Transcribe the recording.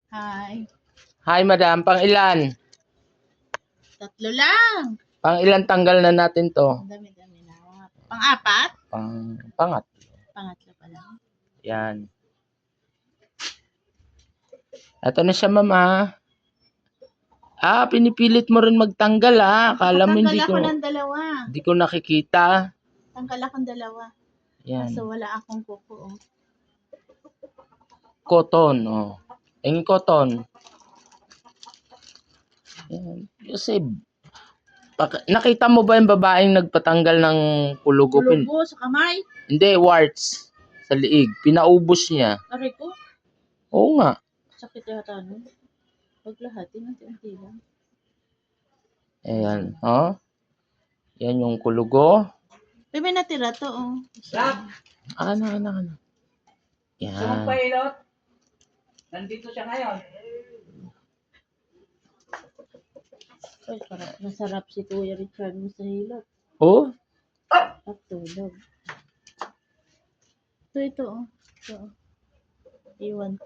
Hi. Hi, madam. Pang ilan? 3 lang. Pang ilan tanggal na natin to? Ang dami-dami na. Pang-4? Pangat. Pangatlo pa lang. Yan. Ito na siya, mama. Pinipilit mo rin magtanggal, Akala mo Nakatanggal ako ng 2. hindi ko nakikita. Tanggal akong 2. Yan. Kaso wala akong kuko. Cotton, Yung cotton. Yan. Kasi, nakita mo ba yung babaeng nagpatanggal ng kulugo? Kulugo sa kamay. Hindi, warts. Sa liig. Pinaubos niya. Aray ko. Oo nga. Sakit yata nun. Pag lahat, unti-unti lang. Ayan, Yan yung kulugo. May natira to, Ano. Yan. Sumpahilot. Nandito siya ngayon. Ay, masarap si Kuya Richard mo sa hilot. Oh? At tulog. Ito, Ito. Iwan to.